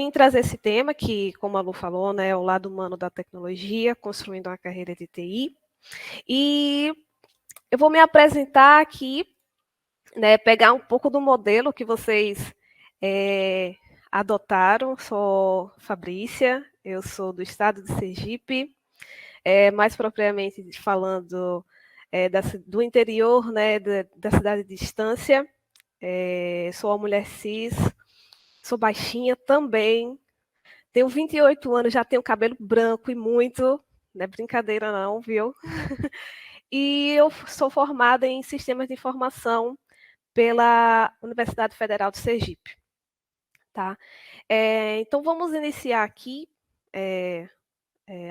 vim trazer esse tema que, como a Lu falou, né, é o lado humano da tecnologia, construindo uma carreira de TI. E eu vou me apresentar aqui, né, pegar um pouco do modelo que vocês adotaram. Sou Fabrícia, eu sou do estado de Sergipe, mais propriamente falando do interior, né, da cidade de Estância. Sou uma mulher cis, sou baixinha também, tenho 28 anos, já tenho cabelo branco e muito, não é brincadeira não, viu? E eu sou formada em Sistemas de Informação pela Universidade Federal de Sergipe. Tá? Então, vamos iniciar aqui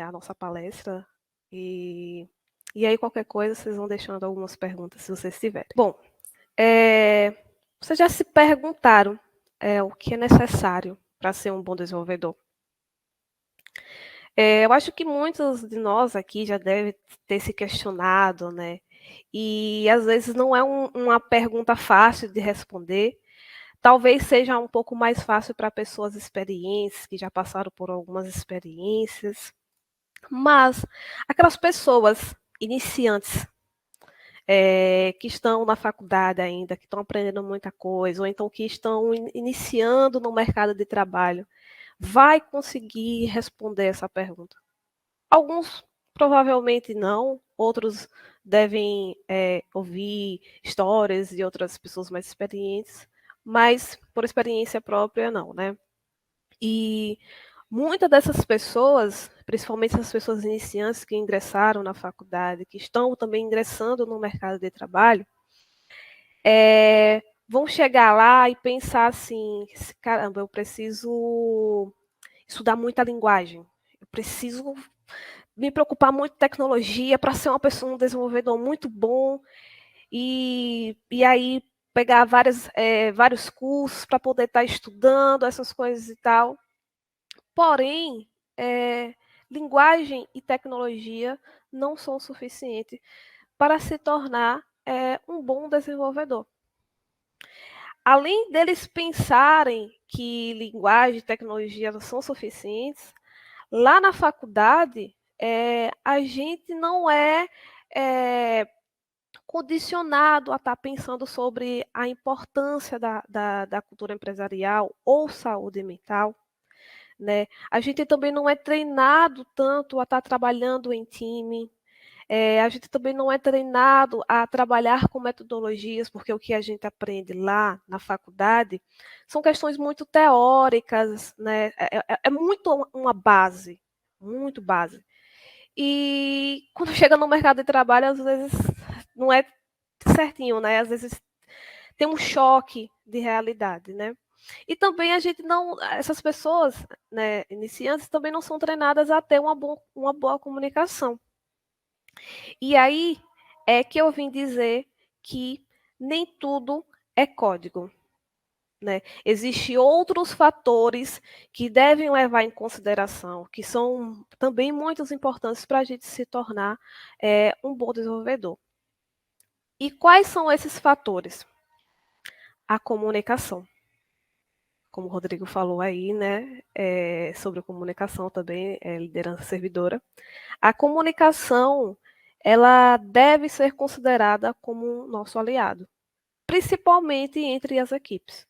a nossa palestra e aí qualquer coisa vocês vão deixando algumas perguntas, se vocês tiverem. Bom, vocês já se perguntaram o que é necessário para ser um bom desenvolvedor? Eu acho que muitos de nós aqui já devem ter se questionado, né? E às vezes não é uma pergunta fácil de responder. Talvez seja um pouco mais fácil para pessoas experientes, que já passaram por algumas experiências. Mas aquelas pessoas iniciantes, que estão na faculdade ainda, que estão aprendendo muita coisa, ou então que estão iniciando no mercado de trabalho, vai conseguir responder essa pergunta? Alguns provavelmente não, outros devem ouvir histórias de outras pessoas mais experientes, mas por experiência própria não, né? E muitas dessas pessoas, principalmente as pessoas iniciantes que ingressaram na faculdade, que estão também ingressando no mercado de trabalho, vão chegar lá e pensar assim, caramba, eu preciso estudar muita linguagem, eu preciso me preocupar muito com tecnologia para ser um desenvolvedor muito bom e aí pegar vários cursos para poder estar estudando essas coisas e tal. Porém, linguagem e tecnologia não são suficientes para se tornar um bom desenvolvedor. Além deles pensarem que linguagem e tecnologia não são suficientes, lá na faculdade, a gente não é condicionado a estar pensando sobre a importância da cultura empresarial ou saúde mental, né? A gente também não é treinado tanto a estar trabalhando em time, a gente também não é treinado a trabalhar com metodologias, porque o que a gente aprende lá na faculdade são questões muito teóricas, né? É muito uma base, muito base. E quando chega no mercado de trabalho, às vezes não é certinho, né? Às vezes tem um choque de realidade, né? E também a gente não, essas pessoas, né, iniciantes, também não são treinadas a ter uma boa comunicação. E aí é que eu vim dizer que nem tudo é código, né? Existem outros fatores que devem levar em consideração, que são também muito importantes para a gente se tornar um bom desenvolvedor. E quais são esses fatores? A comunicação. Como o Rodrigo falou aí, né, sobre a comunicação também, liderança servidora. A comunicação, ela deve ser considerada como um nosso aliado, principalmente entre as equipes.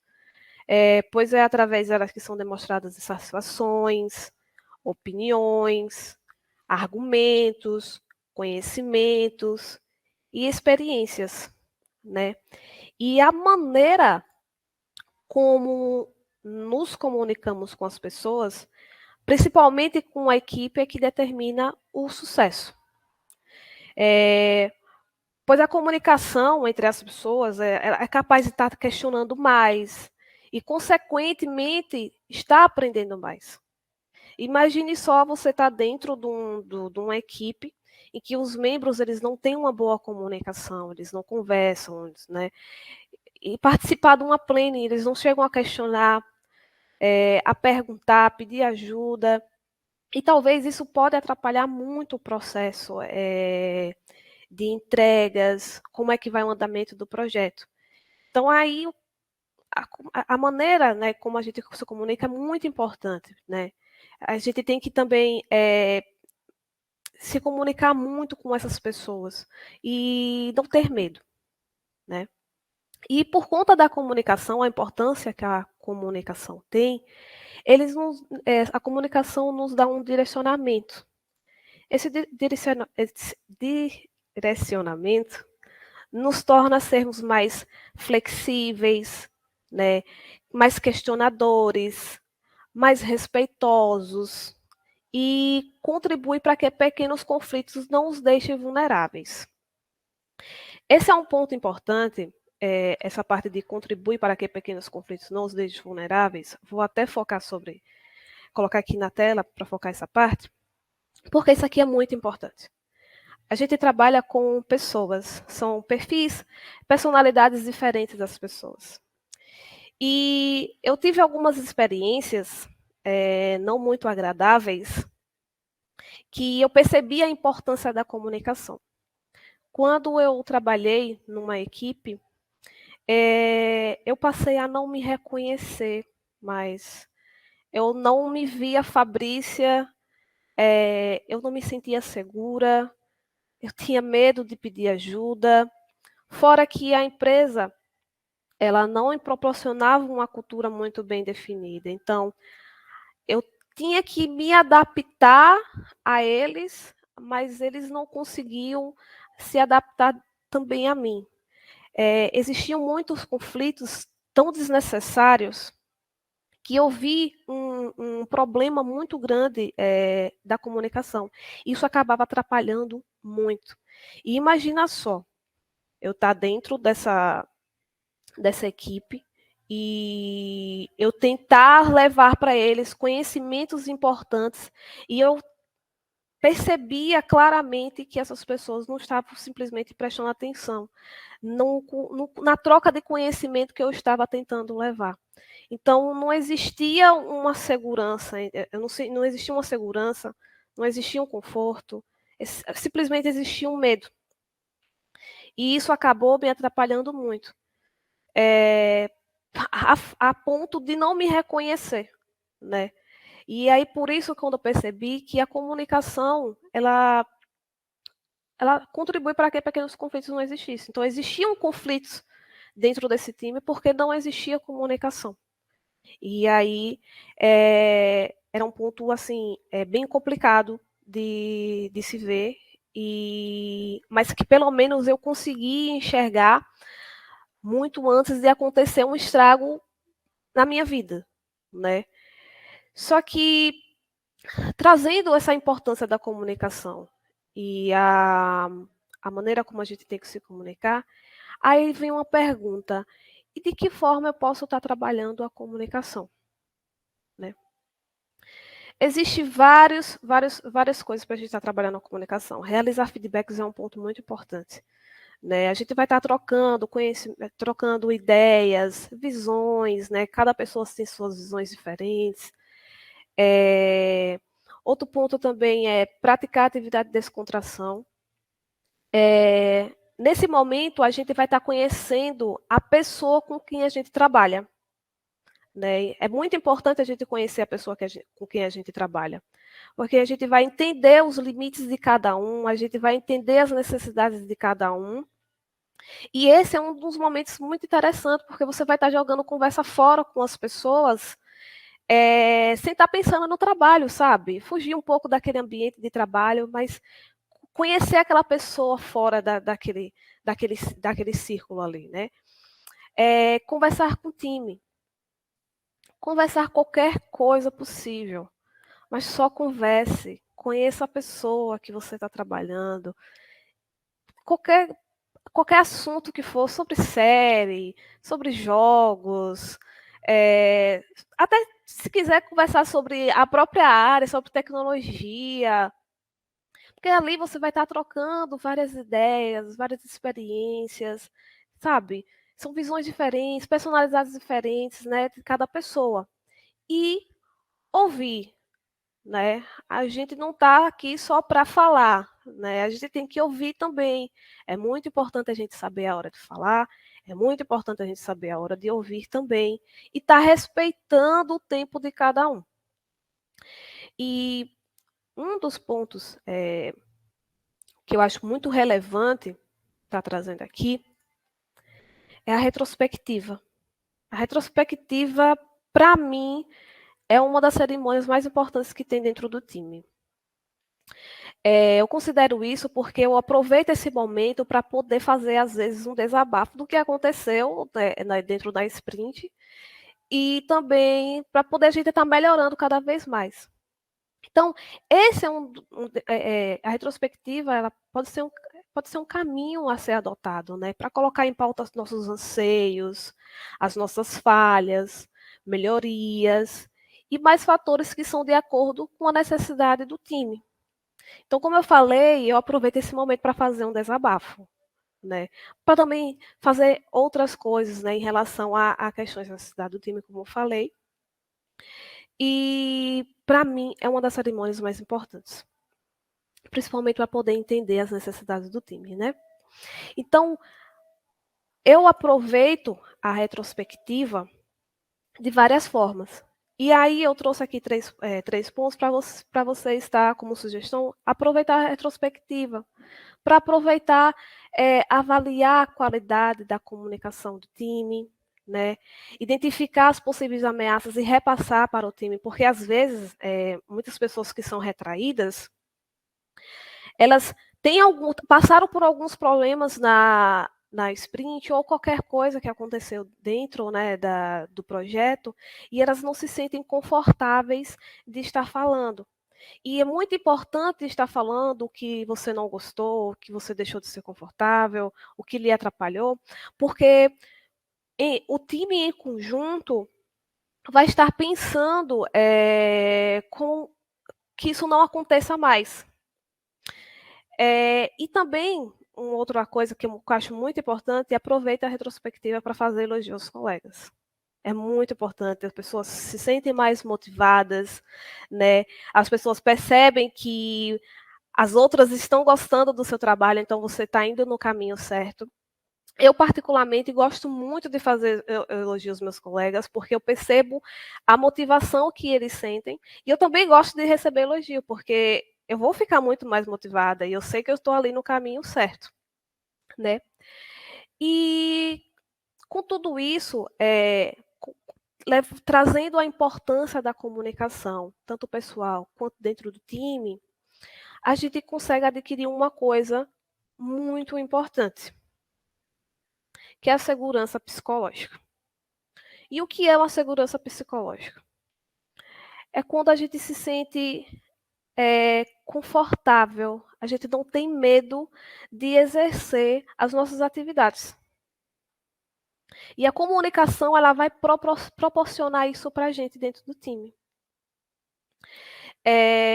Pois é através delas que são demonstradas satisfações, opiniões, argumentos, conhecimentos e experiências, né? E a maneira como nos comunicamos com as pessoas, principalmente com a equipe, é que determina o sucesso. Pois a comunicação entre as pessoas é capaz de estar questionando mais e, consequentemente, está aprendendo mais. Imagine só você estar dentro de uma equipe em que os membros eles não têm uma boa comunicação, eles não conversam, né? E participar de uma planning, eles não chegam a questionar, a perguntar, a pedir ajuda. E talvez isso pode atrapalhar muito o processo de entregas, como é que vai o andamento do projeto. Então, aí a maneira, né, como a gente se comunica é muito importante, né? A gente tem que também se comunicar muito com essas pessoas e não ter medo, né? E por conta da comunicação, a importância que a comunicação tem, a comunicação nos dá um direcionamento. Esse direcionamento nos torna sermos mais flexíveis, né, mais questionadores, mais respeitosos e contribui para que pequenos conflitos não os deixem vulneráveis. Esse é um ponto importante, essa parte de contribuir para que pequenos conflitos não os deixem vulneráveis. Vou até colocar aqui na tela para focar essa parte, porque isso aqui é muito importante. A gente trabalha com pessoas, são perfis, personalidades diferentes das pessoas. E eu tive algumas experiências não muito agradáveis que eu percebi a importância da comunicação. Quando eu trabalhei numa equipe, eu passei a não me reconhecer mais. Eu não me via Fabrícia, eu não me sentia segura, eu tinha medo de pedir ajuda. Fora que a empresa, ela não proporcionava uma cultura muito bem definida. Então, eu tinha que me adaptar a eles, mas eles não conseguiam se adaptar também a mim. Existiam muitos conflitos tão desnecessários que eu vi um problema muito grande da comunicação. Isso acabava atrapalhando muito. E imagina só, eu estar dentro dessa equipe e eu tentar levar para eles conhecimentos importantes e eu percebia claramente que essas pessoas não estavam simplesmente prestando atenção na troca de conhecimento que eu estava tentando levar. Então, não existia uma segurança, não existia uma segurança, não existia um conforto, simplesmente existia um medo. E isso acabou me atrapalhando muito, a ponto de não me reconhecer, né? E aí, por isso, quando eu percebi que a comunicação, ela contribui para que pequenos conflitos não existissem. Então, existiam conflitos dentro desse time porque não existia comunicação. E aí, era um ponto, assim, bem complicado de se ver, mas que pelo menos eu consegui enxergar muito antes de acontecer um estrago na minha vida, né? Só que trazendo essa importância da comunicação e a maneira como a gente tem que se comunicar, aí vem uma pergunta: e de que forma eu posso estar trabalhando a comunicação? Né? Existem várias coisas para a gente estar trabalhando a comunicação. Realizar feedbacks é um ponto muito importante. Né? A gente vai estar trocando ideias, visões, né? Cada pessoa tem suas visões diferentes. Outro ponto também é praticar atividade de descontração. Nesse momento, a gente vai estar conhecendo a pessoa com quem a gente trabalha. Né? É muito importante a gente conhecer a pessoa com quem a gente trabalha, porque a gente vai entender os limites de cada um, a gente vai entender as necessidades de cada um. E esse é um dos momentos muito interessantes, porque você vai estar jogando conversa fora com as pessoas, sem estar pensando no trabalho, sabe? Fugir um pouco daquele ambiente de trabalho, mas conhecer aquela pessoa fora daquele círculo ali, né? Conversar com o time. Conversar qualquer coisa possível, mas só converse. Conheça a pessoa que você está trabalhando. Qualquer assunto que for, sobre série, sobre jogos, até se quiser conversar sobre a própria área, sobre tecnologia, porque ali você vai estar trocando várias ideias, várias experiências, sabe? São visões diferentes, personalidades diferentes, né, de cada pessoa. E ouvir, né? A gente não está aqui só para falar, né? A gente tem que ouvir também. É muito importante a gente saber a hora de falar, É muito importante a gente saber a hora de ouvir também e estar respeitando o tempo de cada um. E um dos pontos que eu acho muito relevante estar trazendo aqui é a retrospectiva. A retrospectiva, para mim, é uma das cerimônias mais importantes que tem dentro do time. Eu considero isso porque eu aproveito esse momento para poder fazer, às vezes, um desabafo do que aconteceu dentro da sprint e também para poder a gente estar melhorando cada vez mais. Então, esse é a retrospectiva, ela pode ser um caminho a ser adotado, né, para colocar em pauta os nossos anseios, as nossas falhas, melhorias e mais fatores que são de acordo com a necessidade do time. Então, como eu falei, eu aproveito esse momento para fazer um desabafo, né, para também fazer outras coisas, né, em relação a questões da necessidade do time, como eu falei. E, para mim, é uma das cerimônias mais importantes, principalmente para poder entender as necessidades do time, né. Então, eu aproveito a retrospectiva de várias formas. E aí eu trouxe aqui três pontos para você estar como sugestão, aproveitar a retrospectiva, para aproveitar, avaliar a qualidade da comunicação do time, né, identificar as possíveis ameaças e repassar para o time, porque às vezes, muitas pessoas que são retraídas, elas passaram por alguns problemas na sprint ou qualquer coisa que aconteceu dentro, né, do projeto, e elas não se sentem confortáveis de estar falando. E é muito importante estar falando o que você não gostou, o que você deixou de ser confortável, o que lhe atrapalhou, porque o time em conjunto vai estar pensando que isso não aconteça mais. E também, uma outra coisa que eu acho muito importante, aproveita a retrospectiva para fazer elogios aos colegas. É muito importante, as pessoas se sentem mais motivadas, né? As pessoas percebem que as outras estão gostando do seu trabalho, então você está indo no caminho certo. Eu, particularmente, gosto muito de fazer elogios aos meus colegas, porque eu percebo a motivação que eles sentem. E eu também gosto de receber elogio, porque eu vou ficar muito mais motivada e eu sei que eu estou ali no caminho certo, né? E com tudo isso, trazendo a importância da comunicação, tanto pessoal quanto dentro do time, a gente consegue adquirir uma coisa muito importante, que é a segurança psicológica. E o que é uma segurança psicológica? É quando a gente se sente confortável, a gente não tem medo de exercer as nossas atividades. E a comunicação ela vai proporcionar isso para a gente dentro do time.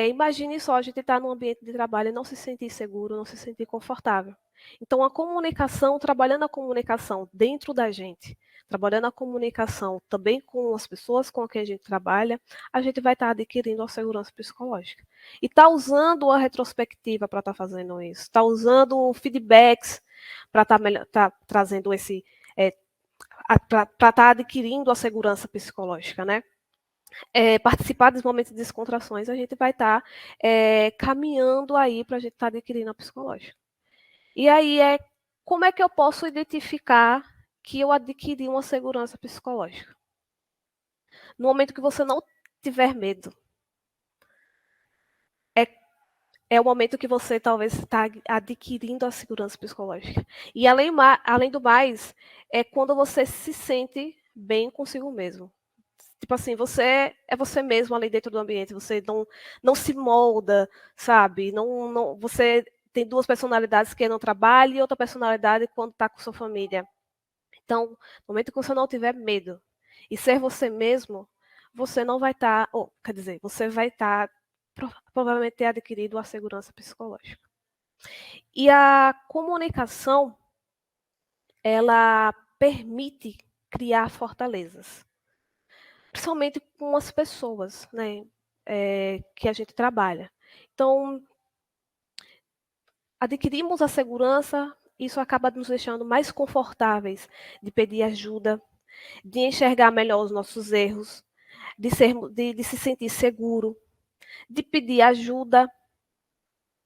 Imagine só, a gente estar num ambiente de trabalho e não se sentir seguro, não se sentir confortável. Então, a comunicação, trabalhando a comunicação dentro da gente, trabalhando a comunicação também com as pessoas com quem a gente trabalha, a gente vai estar adquirindo a segurança psicológica. E está usando a retrospectiva para estar fazendo isso, está usando feedbacks para estar trazendo para estar adquirindo a segurança psicológica, né? Participar dos momentos de descontrações, a gente vai estar caminhando aí para a gente estar adquirindo a psicológica. E aí como é que eu posso identificar que eu adquiri uma segurança psicológica? No momento que você não tiver medo. É o momento que você talvez está adquirindo a segurança psicológica. E além do mais, é quando você se sente bem consigo mesmo. Tipo assim, você é você mesmo ali dentro do ambiente, você não se molda, sabe? Você tem duas personalidades que não trabalham e outra personalidade quando está com sua família. Então, no momento que você não tiver medo e ser você mesmo, você não vai estar, quer dizer, você vai estar provavelmente ter adquirido a segurança psicológica. E a comunicação, ela permite criar fortalezas, principalmente com as pessoas, né, que a gente trabalha. Então, adquirimos a segurança, isso acaba nos deixando mais confortáveis de pedir ajuda, de enxergar melhor os nossos erros, de se sentir seguro, de pedir ajuda,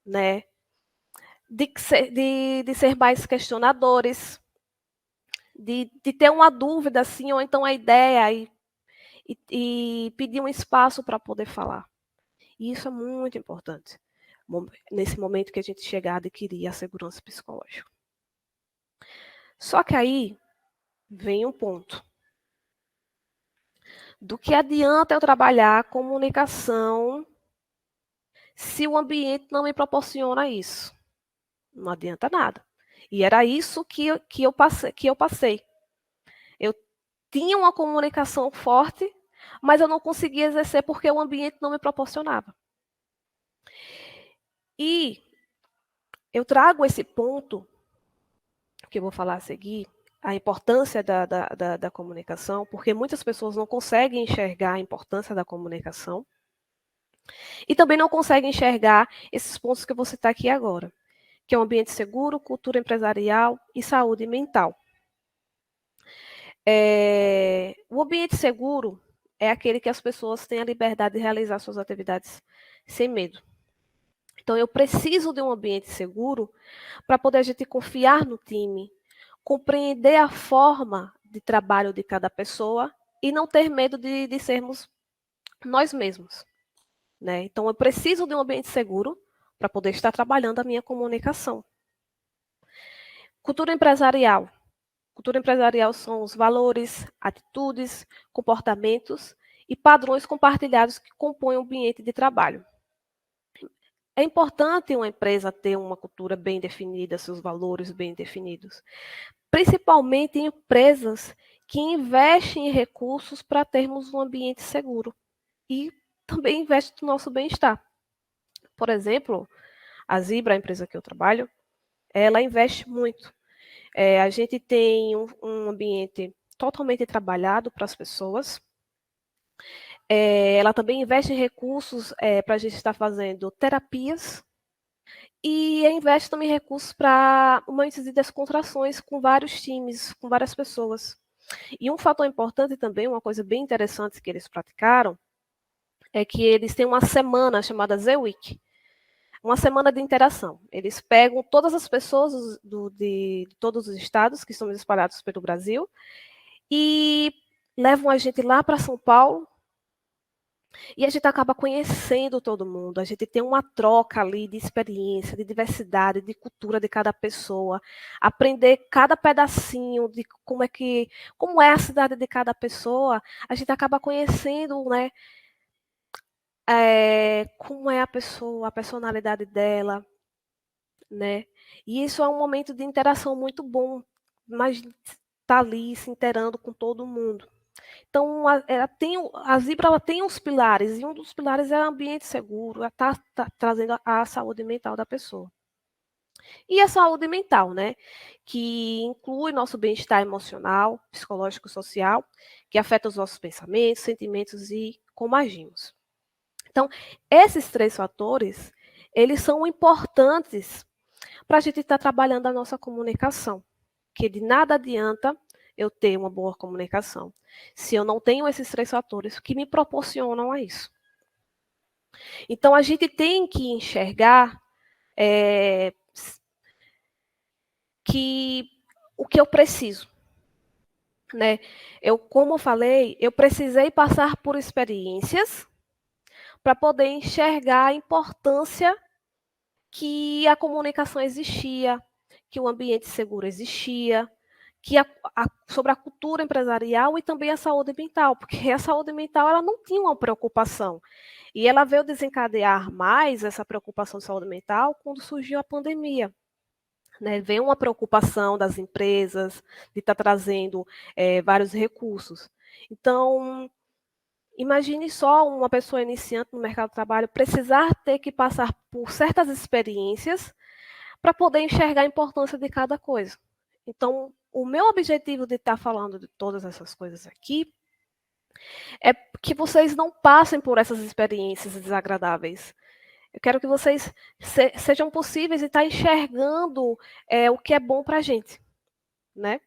né? De ser mais questionadores, de ter uma dúvida, assim, ou então a ideia e pedir um espaço para poder falar. E isso é muito importante nesse momento que a gente chegar a adquirir a segurança psicológica. Só que aí vem um ponto. Do que adianta eu trabalhar a comunicação se o ambiente não me proporciona isso? Não adianta nada. E era isso que eu passei. Eu tinha uma comunicação forte, mas eu não conseguia exercer porque o ambiente não me proporcionava. E eu trago esse ponto, que eu vou falar a seguir, a importância da comunicação, porque muitas pessoas não conseguem enxergar a importância da comunicação e também não conseguem enxergar esses pontos que eu vou citar aqui agora, que é o ambiente seguro, cultura empresarial e saúde mental. O ambiente seguro é aquele que as pessoas têm a liberdade de realizar suas atividades sem medo. Então, eu preciso de um ambiente seguro para poder a gente confiar no time, compreender a forma de trabalho de cada pessoa e não ter medo de sermos nós mesmos. Né? Então, eu preciso de um ambiente seguro para poder estar trabalhando a minha comunicação. Cultura empresarial. Cultura empresarial são os valores, atitudes, comportamentos e padrões compartilhados que compõem o ambiente de trabalho. É importante uma empresa ter uma cultura bem definida, seus valores bem definidos, principalmente em empresas que investem em recursos para termos um ambiente seguro e também investem no nosso bem-estar. Por exemplo, a Zibra, a empresa que eu trabalho, ela investe muito. A gente tem um ambiente totalmente trabalhado para as pessoas. Ela também investe em recursos para a gente estar fazendo terapias e investe também em recursos para momentos de descontrações com vários times, com várias pessoas. E um fator importante também, uma coisa bem interessante que eles praticaram, é que eles têm uma semana chamada Z-Week, uma semana de interação. Eles pegam todas as pessoas de todos os estados que estão espalhados pelo Brasil e levam a gente lá para São Paulo e a gente acaba conhecendo todo mundo. A gente tem uma troca ali de experiência, de diversidade, de cultura de cada pessoa, aprender cada pedacinho de como é a cidade de cada pessoa. A gente acaba conhecendo, né? Como é a pessoa, a personalidade dela, né? E isso é um momento de interação muito bom, mas tá ali se interando com todo mundo. Então, a Zibra ela tem uns pilares, e um dos pilares é o ambiente seguro, tá trazendo a saúde mental da pessoa. E a saúde mental, né? Que inclui nosso bem-estar emocional, psicológico e social, que afeta os nossos pensamentos, sentimentos e como agimos. Então, esses 3 fatores, eles são importantes para a gente estar trabalhando a nossa comunicação. Que de nada adianta eu ter uma boa comunicação se eu não tenho esses 3 fatores que me proporcionam a isso. Então, a gente tem que enxergar que o que eu preciso. Né? Como eu falei, eu precisei passar por experiências para poder enxergar a importância que a comunicação existia, que o ambiente seguro existia, que sobre a cultura empresarial e também a saúde mental, porque a saúde mental ela não tinha uma preocupação. E ela veio desencadear mais essa preocupação de saúde mental quando surgiu a pandemia. Né? Veio uma preocupação das empresas de estar trazendo vários recursos. Então, imagine só uma pessoa iniciante no mercado de trabalho precisar ter que passar por certas experiências para poder enxergar a importância de cada coisa. Então, o meu objetivo de estar falando de todas essas coisas aqui é que vocês não passem por essas experiências desagradáveis. Eu quero que vocês sejam possíveis e estar enxergando o que é bom para a gente, né?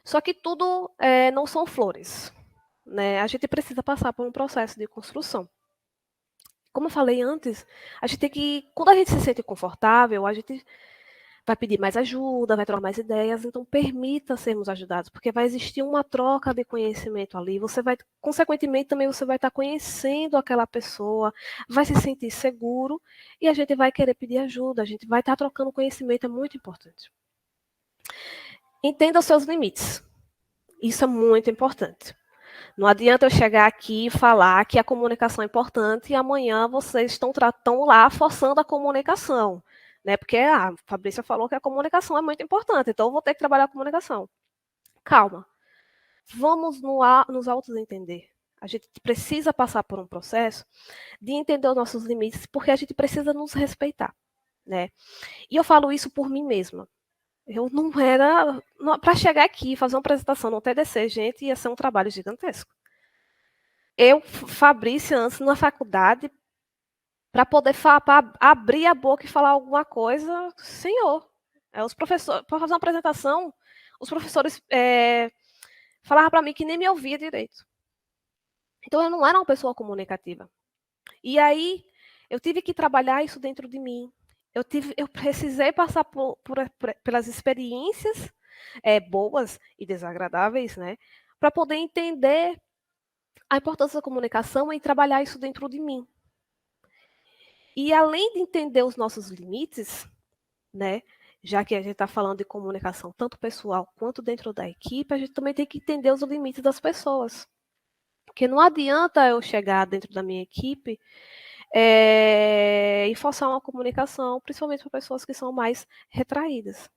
Só que tudo não são flores, né? A gente precisa passar por um processo de construção. Como eu falei antes, a gente tem que, quando a gente se sente confortável, a gente vai pedir mais ajuda, vai trocar mais ideias, então permita sermos ajudados, porque vai existir uma troca de conhecimento ali, você vai, consequentemente, também você vai estar conhecendo aquela pessoa, vai se sentir seguro e a gente vai querer pedir ajuda, a gente vai estar trocando conhecimento, é muito importante. Entenda os seus limites, isso é muito importante. Não adianta eu chegar aqui e falar que a comunicação é importante e amanhã vocês estão lá forçando a comunicação. Né? Porque a Fabrícia falou que a comunicação é muito importante, então eu vou ter que trabalhar a comunicação. Calma. Vamos nos auto-entender. A gente precisa passar por um processo de entender os nossos limites, porque a gente precisa nos respeitar. Né? E eu falo isso por mim mesma. Eu não era. Para chegar aqui e fazer uma apresentação no TDC, gente, ia ser um trabalho gigantesco. Eu, Fabrícia, antes na faculdade, para poder pra abrir a boca e falar alguma coisa, senhor. Os professores, para fazer uma apresentação, os professores falavam para mim que nem me ouvia direito. Então eu não era uma pessoa comunicativa. E aí eu tive que trabalhar isso dentro de mim. Eu precisei passar pelas experiências boas e desagradáveis, né, para poder entender a importância da comunicação e trabalhar isso dentro de mim. E além de entender os nossos limites, né, já que a gente está falando de comunicação tanto pessoal quanto dentro da equipe, a gente também tem que entender os limites das pessoas. Porque não adianta eu chegar dentro da minha equipe e forçar uma comunicação, principalmente para pessoas que são mais retraídas.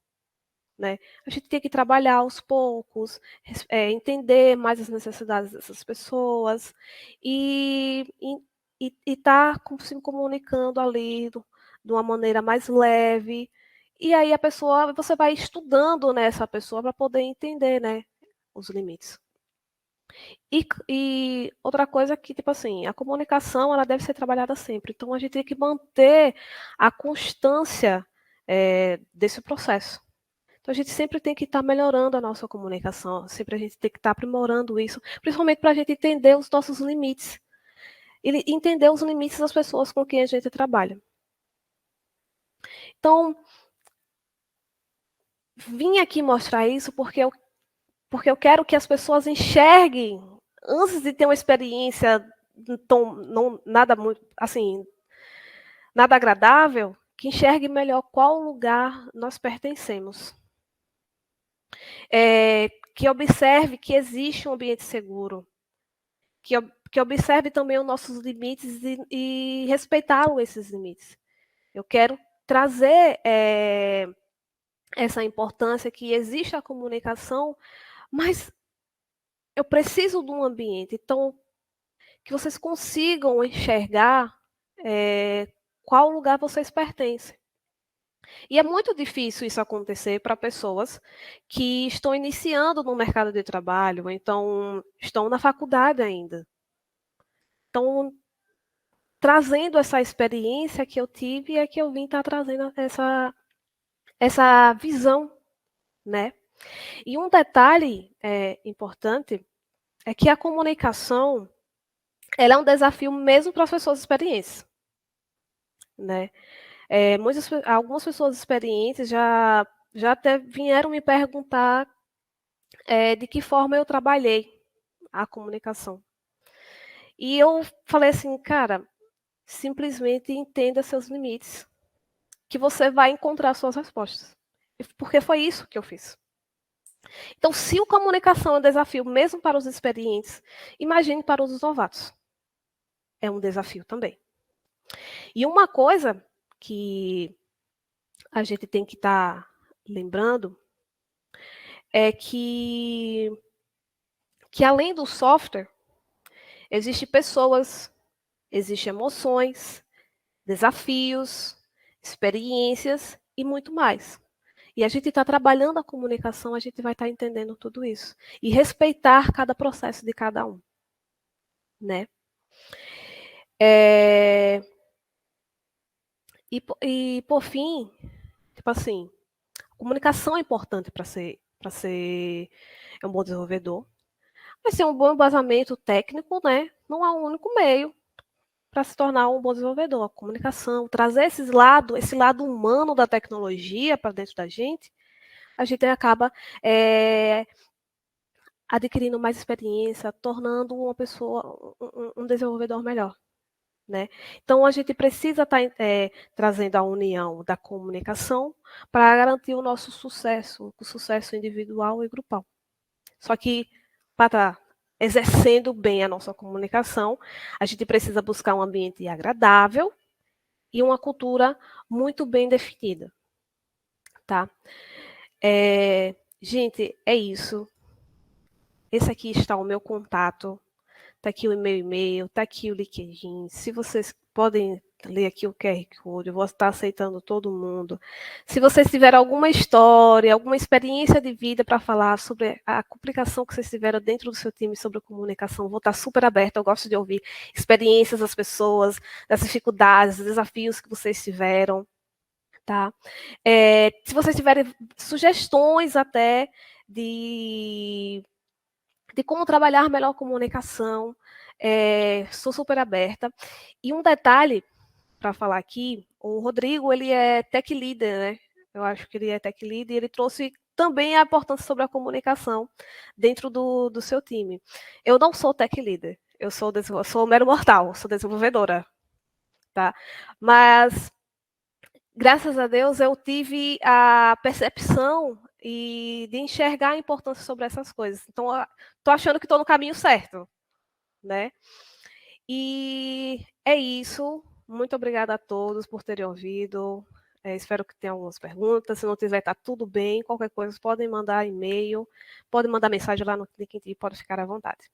Né? A gente tem que trabalhar aos poucos, entender mais as necessidades dessas pessoas e estar se comunicando ali de uma maneira mais leve. E aí a pessoa, você vai estudando nessa pessoa para poder entender, né, os limites. E outra coisa que, tipo assim, a comunicação ela deve ser trabalhada sempre. Então a gente tem que manter a constância desse processo. Então a gente sempre tem que estar melhorando a nossa comunicação, sempre a gente tem que estar aprimorando isso, principalmente para a gente entender os nossos limites. E entender os limites das pessoas com quem a gente trabalha. Então, vim aqui mostrar isso porque eu quero que as pessoas enxerguem, antes de ter uma experiência nada muito, assim, nada agradável, que enxergue melhor qual lugar nós pertencemos. Que observe que existe um ambiente seguro, que observe também os nossos limites e respeitá-lo esses limites. Eu quero trazer essa importância que existe a comunicação, mas eu preciso de um ambiente. Então, que vocês consigam enxergar qual lugar vocês pertencem. E é muito difícil isso acontecer para pessoas que estão iniciando no mercado de trabalho, então estão na faculdade ainda. Então, trazendo essa experiência que eu tive, é que eu vim estar trazendo essa visão, né? E um detalhe importante é que a comunicação ela é um desafio mesmo para as pessoas experientes, né? Algumas pessoas experientes já até vieram me perguntar de que forma eu trabalhei a comunicação. E eu falei assim, cara, simplesmente entenda seus limites, que você vai encontrar suas respostas. Porque foi isso que eu fiz. Então, se a comunicação é um desafio mesmo para os experientes, imagine para os novatos. É um desafio também. E uma coisa que a gente tem que estar lembrando é que além do software, existem pessoas, existem emoções, desafios, experiências e muito mais. E a gente está trabalhando a comunicação, a gente vai estar entendendo tudo isso. E respeitar cada processo de cada um. Né? E por fim, tipo assim, comunicação é importante para ser um bom desenvolvedor. Vai ser um bom embasamento técnico, né? Não é o único meio para se tornar um bom desenvolvedor. A comunicação, trazer esse lado humano da tecnologia para dentro da gente, a gente acaba adquirindo mais experiência, tornando uma pessoa, um desenvolvedor melhor. Né? Então, a gente precisa estar trazendo a união da comunicação para garantir o nosso sucesso, o sucesso individual e grupal. Só que, para estar exercendo bem a nossa comunicação, a gente precisa buscar um ambiente agradável e uma cultura muito bem definida. Tá? Gente, é isso. Esse aqui está o meu contato. Está aqui o meu e-mail, está aqui o LinkedIn. Se vocês podem ler aqui o QR Code, eu vou estar aceitando todo mundo. Se vocês tiverem alguma história, alguma experiência de vida para falar sobre a complicação que vocês tiveram dentro do seu time sobre a comunicação, vou estar super aberta. Eu gosto de ouvir experiências das pessoas, das dificuldades, dos desafios que vocês tiveram. Tá? Se vocês tiverem sugestões até de como trabalhar melhor a comunicação, sou super aberta. E um detalhe para falar aqui, o Rodrigo, ele é tech leader, né? Eu acho que ele é tech leader e ele trouxe também a importância sobre a comunicação dentro do seu time. Eu não sou tech leader, eu sou mero mortal, sou desenvolvedora, tá? Mas graças a Deus, eu tive a percepção e de enxergar a importância sobre essas coisas. Então, estou achando que estou no caminho certo, né? E é isso. Muito obrigada a todos por terem ouvido. Espero que tenham algumas perguntas. Se não tiver, está tudo bem. Qualquer coisa, podem mandar e-mail, podem mandar mensagem lá no LinkedIn, pode ficar à vontade.